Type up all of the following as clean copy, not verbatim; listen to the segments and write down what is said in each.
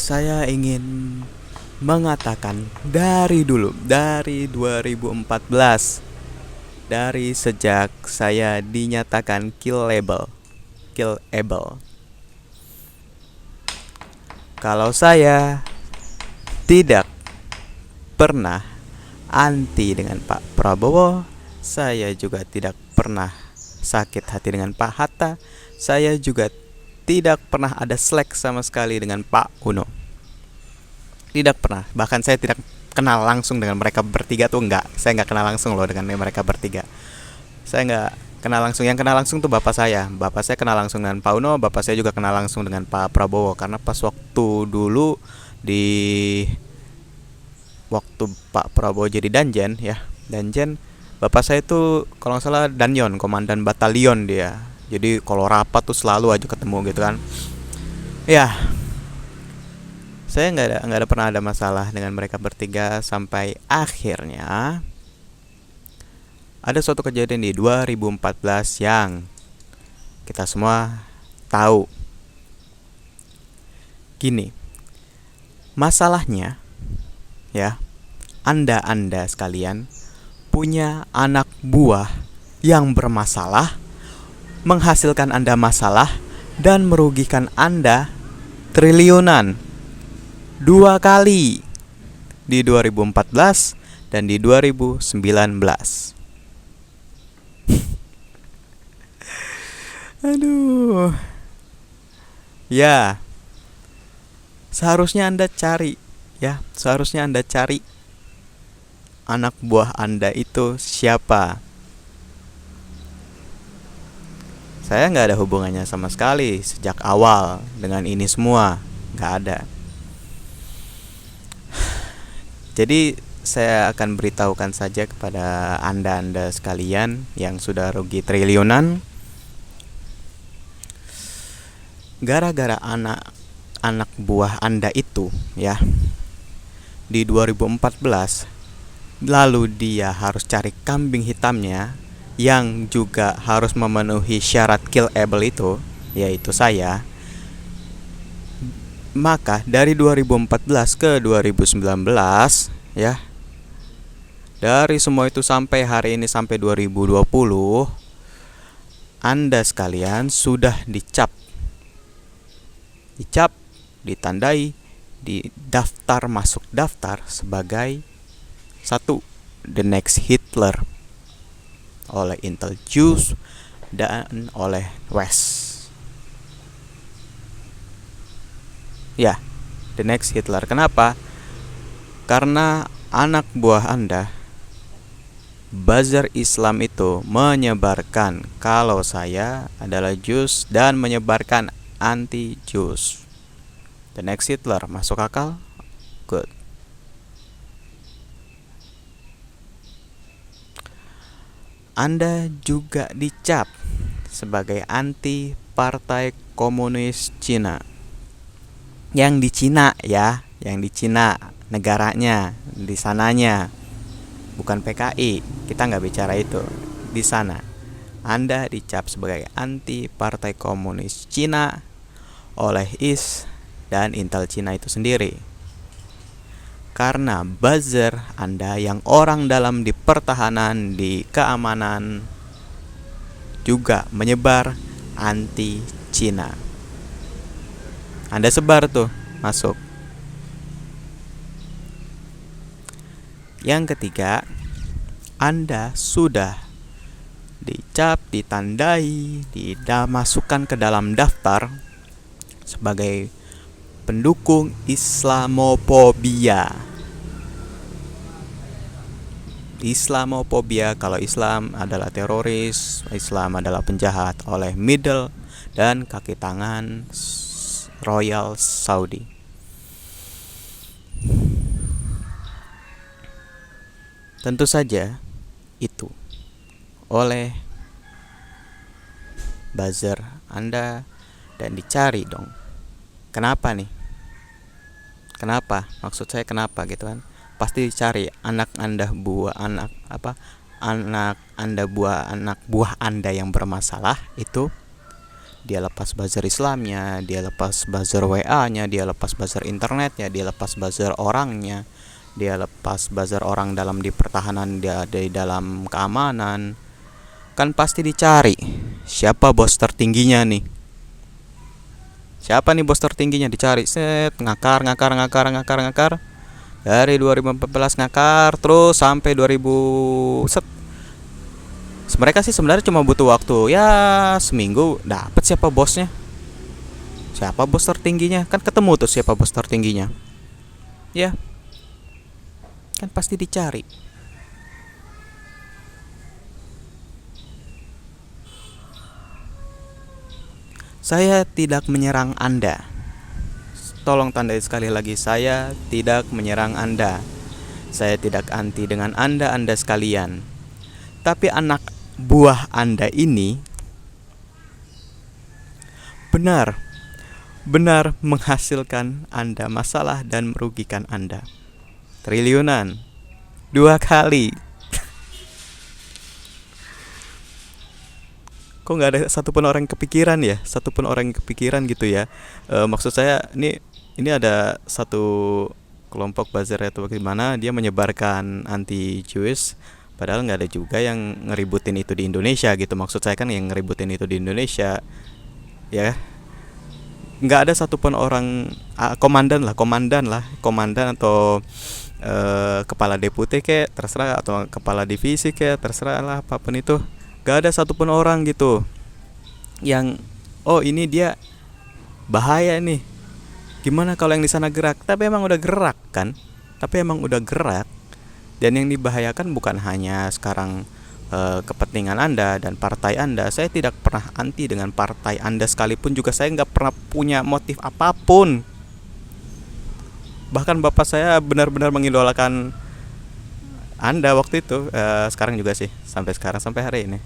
saya ingin mengatakan dari dulu, dari 2014, dari sejak saya dinyatakan killable, kalau saya tidak pernah anti dengan Pak Prabowo, saya juga tidak pernah sakit hati dengan Pak Hatta, saya juga tidak pernah ada slack sama sekali dengan Pak Uno. Tidak pernah. Bahkan saya tidak kenal langsung dengan mereka bertiga tuh enggak. Saya enggak kenal langsung loh dengan mereka bertiga. Saya enggak kenal langsung. Yang kenal langsung tuh bapak saya. Bapak saya kenal langsung dengan Pak Uno, bapak saya juga kenal langsung dengan Pak Prabowo karena pas waktu dulu di waktu Pak Prabowo jadi danjen ya. Danjen bapak saya itu kalau nggak salah Danyon, komandan batalion dia. Jadi kalau rapat tuh selalu aja ketemu gitu kan. Ya, saya nggak ada pernah ada masalah dengan mereka bertiga sampai akhirnya ada suatu kejadian di 2014 yang kita semua tahu. Gini, masalahnya ya, Anda sekalian punya anak buah yang bermasalah, menghasilkan Anda masalah dan merugikan Anda triliunan. 2 kali di 2014 dan di 2019. Aduh. Ya. Seharusnya Anda cari anak buah Anda itu siapa. Saya nggak ada hubungannya sama sekali sejak awal dengan ini semua, nggak ada. Jadi saya akan beritahukan saja kepada anda sekalian yang sudah rugi triliunan gara-gara anak buah Anda itu ya. Di 2014 lalu dia harus cari kambing hitamnya yang juga harus memenuhi syarat killable itu, yaitu saya. Maka dari 2014 ke 2019 ya, dari semua itu sampai hari ini sampai 2020, Anda sekalian sudah dicap, ditandai, di daftar masuk daftar sebagai satu, the next Hitler oleh Intel Juice dan oleh West. Ya, the next Hitler. Kenapa? Karena anak buah Anda, buzzer Islam itu menyebarkan kalau saya adalah Jus dan menyebarkan anti Jus. The next Hitler, masuk akal? Good. Anda juga dicap sebagai anti Partai Komunis Cina. Yang di Cina ya, yang di Cina negaranya, di sananya, bukan PKI. Kita nggak bicara itu. Di sana Anda dicap sebagai anti Partai Komunis Cina oleh IS dan Intel Cina itu sendiri. Karena buzzer Anda yang orang dalam di pertahanan, di keamanan juga menyebar anti Cina. Anda sebar tuh, masuk. Yang ketiga, Anda sudah dicap, ditandai, dimasukkan ke dalam daftar sebagai pendukung Islamofobia. Islamofobia, kalau Islam adalah teroris, Islam adalah penjahat oleh middle dan kaki tangan Royal Saudi. Tentu saja itu oleh buzzer Anda dan dicari dong. Kenapa nih? Kenapa? Maksud saya kenapa gitu kan? Pasti dicari anak buah Anda yang bermasalah itu Dia lepas buzzer Islamnya, dia lepas buzzer WA-nya, dia lepas buzzer internetnya, dia lepas buzzer orangnya, dia lepas buzzer orang dalam di pertahanan, dia di dalam keamanan. Kan pasti dicari siapa bos tertingginya nih. Siapa nih bos tertingginya, dicari. Set, ngakar. Dari 2014 ngakar terus sampai 2000 set. Mereka sih sebenarnya cuma butuh waktu ya seminggu dapat siapa bosnya. Siapa bos tertingginya? Kan ketemu tuh siapa bos tertingginya. Ya, kan pasti dicari. Saya tidak menyerang Anda. Tolong tandai sekali lagi, saya tidak menyerang Anda. Saya tidak anti dengan Anda sekalian. Tapi anak buah Anda ini benar menghasilkan Anda masalah dan merugikan Anda. Triliunan 2 kali. Kok nggak ada satupun orang kepikiran ya? Satupun orang kepikiran gitu ya. Maksud saya ini ada satu kelompok buzzer atau bagaimana dia menyebarkan anti Jewish, padahal nggak ada juga yang ngeributin itu di Indonesia gitu. Maksud saya kan yang ngeributin itu di Indonesia ya, nggak ada satupun orang komandan atau kepala deputi kayak terserah, atau kepala divisi kayak terserah lah, apapun itu, nggak ada satupun orang gitu yang oh ini dia bahaya nih, gimana kalau yang di sana gerak. Tapi emang udah gerak kan, dan yang dibahayakan bukan hanya sekarang kepentingan Anda dan partai Anda. Saya tidak pernah anti dengan partai Anda sekalipun juga. Saya nggak pernah punya motif apapun. Bahkan bapak saya benar-benar mengidolakan Anda waktu itu. Sekarang juga sih, sampai sekarang, sampai hari ini.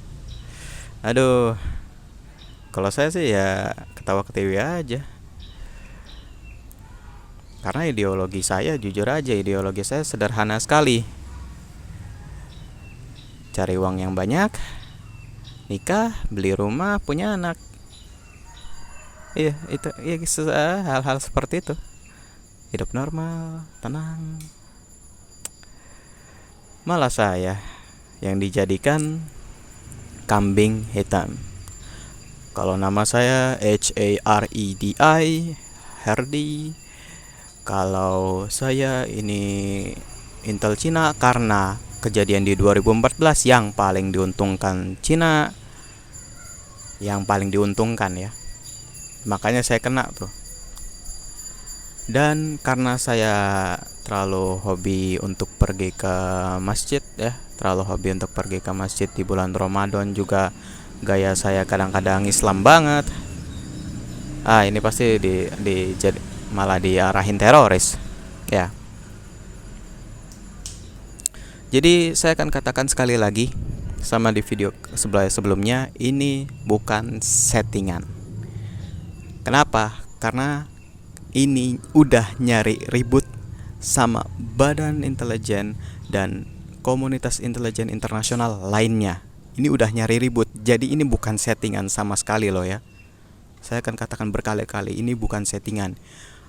Aduh, kalau saya sih ya ketawa-ketiwi aja. Karena ideologi saya, jujur aja, ideologi saya sederhana sekali. Cari uang yang banyak, nikah, beli rumah, punya anak. Iya, itu ya, hal-hal seperti itu. Hidup normal, tenang. Malah saya yang dijadikan kambing hitam. Kalau nama saya HAREDI, Herdi. Kalau saya ini Intel Cina karena kejadian di 2014 yang paling diuntungkan Cina, yang paling diuntungkan ya, makanya saya kena tuh. Dan karena saya terlalu hobi untuk pergi ke masjid ya, di bulan Ramadan juga, gaya saya kadang-kadang Islam banget. Ini pasti malah diarahin teroris ya. Jadi saya akan katakan sekali lagi sama di video sebelumnya, ini bukan settingan. Kenapa? Karena ini udah nyari ribut sama badan intelijen dan komunitas intelijen internasional lainnya. Ini udah nyari ribut. Jadi ini bukan settingan sama sekali loh ya. Saya akan katakan berkali-kali, ini bukan settingan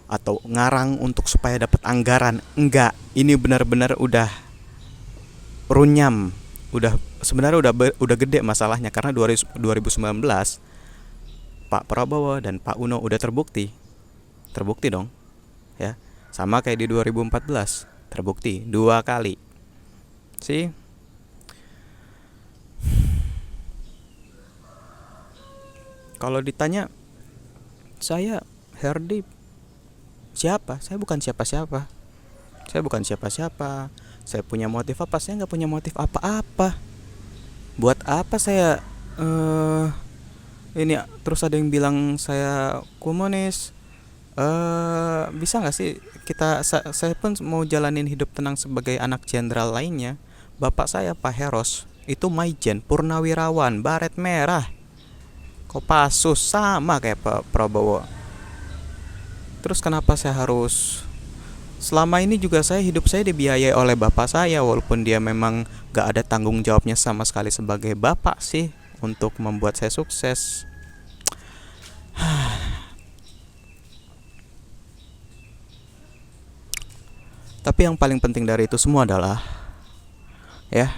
atau ngarang untuk supaya dapat anggaran. Enggak, ini benar-benar udah runyam. Sebenarnya udah gede masalahnya, karena 2019 Pak Prabowo dan Pak Uno udah terbukti dong ya. Sama kayak di 2014, terbukti 2 kali sih. Kalau ditanya saya Herdi siapa, saya bukan siapa-siapa. Saya punya motif apa? Saya nggak punya motif apa-apa. Buat apa saya ini terus ada yang bilang saya komunis. Bisa nggak sih saya pun mau jalanin hidup tenang sebagai anak jenderal lainnya. Bapak saya Pak Heros itu Maijen, purnawirawan, baret merah, Kopassus, sama kayak Pak Prabowo. Terus kenapa saya harus, selama ini juga hidup saya dibiayai oleh bapak saya, walaupun dia memang gak ada tanggung jawabnya sama sekali sebagai bapak sih untuk membuat saya sukses. Tapi yang paling penting dari itu semua adalah, ya,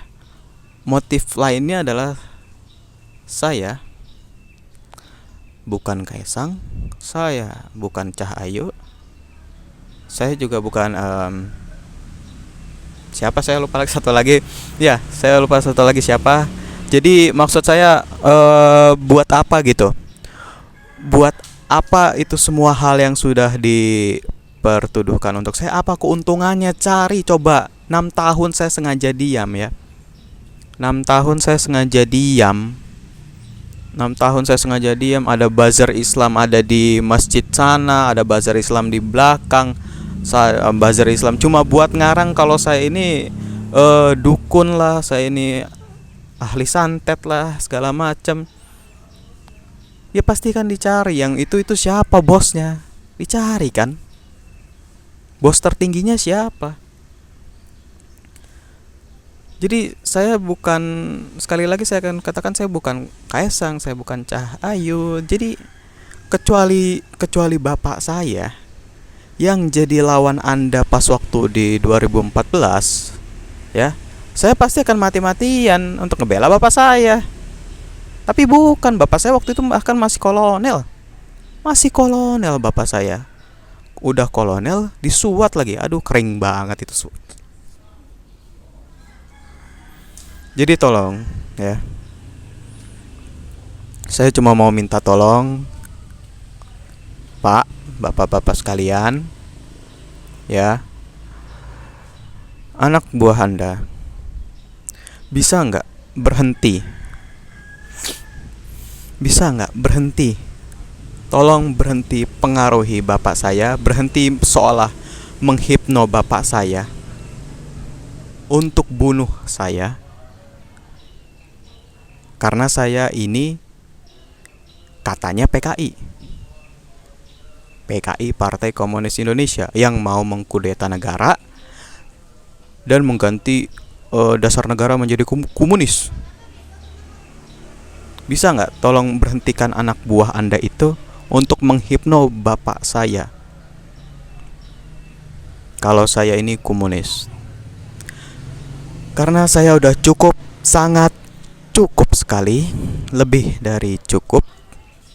motif lainnya adalah saya bukan Kaisang, saya bukan Cahayu, saya juga bukan siapa, saya lupa lagi satu lagi. Ya, saya lupa satu lagi siapa. Jadi maksud saya, buat apa gitu? Buat apa itu semua hal yang sudah dipertuduhkan untuk saya? Apa keuntungannya? Cari coba. 6 tahun saya sengaja diam, ya. 6 tahun saya sengaja diam. 6 tahun saya sengaja diam. Ada bazar Islam ada di masjid sana, ada bazar Islam di belakang. Bazar Islam cuma buat ngarang kalau saya ini dukun lah, saya ini ahli santet lah, segala macam. Ya pasti kan dicari yang itu siapa bosnya. Dicari kan. Bos tertingginya siapa? Jadi saya bukan, sekali lagi saya akan katakan, saya bukan Kaisang, saya bukan Cahayu. Jadi kecuali bapak saya yang jadi lawan Anda pas waktu di 2014, ya, saya pasti akan mati-matian untuk ngebela bapak saya. Tapi bukan, bapak saya waktu itu bahkan masih kolonel. Masih kolonel bapak saya. Udah kolonel disuat lagi. Aduh, kering banget itu suat. Jadi tolong, ya. Saya cuma mau minta tolong, Pak, bapak-bapak sekalian, ya. Anak buah Anda bisa nggak berhenti? Bisa nggak berhenti? Tolong berhenti pengaruhi bapak saya, berhenti seolah menghipno bapak saya untuk bunuh saya. Karena saya ini katanya PKI, Partai Komunis Indonesia, yang mau mengkudeta negara dan mengganti dasar negara menjadi komunis. Bisa nggak tolong berhentikan anak buah Anda itu untuk menghipno bapak saya kalau saya ini komunis. Karena saya udah cukup, sangat cukup sekali, lebih dari cukup,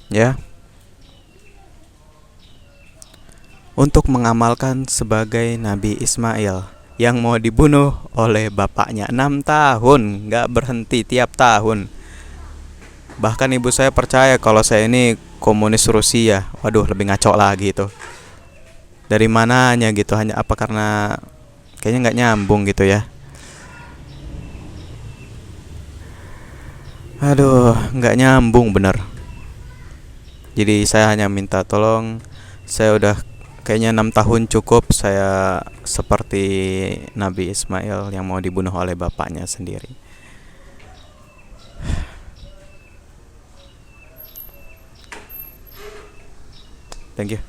ya, untuk mengamalkan sebagai Nabi Ismail yang mau dibunuh oleh bapaknya. 6 tahun gak berhenti, tiap tahun. Bahkan ibu saya percaya kalau saya ini komunis Rusia. Waduh, lebih ngaco lagi itu. Dari mananya gitu, hanya apa karena kayaknya gak nyambung gitu ya. Aduh, gak nyambung bener. Jadi saya hanya minta tolong, saya udah kayaknya 6 tahun cukup saya seperti Nabi Ismail yang mau dibunuh oleh bapaknya sendiri. Thank you.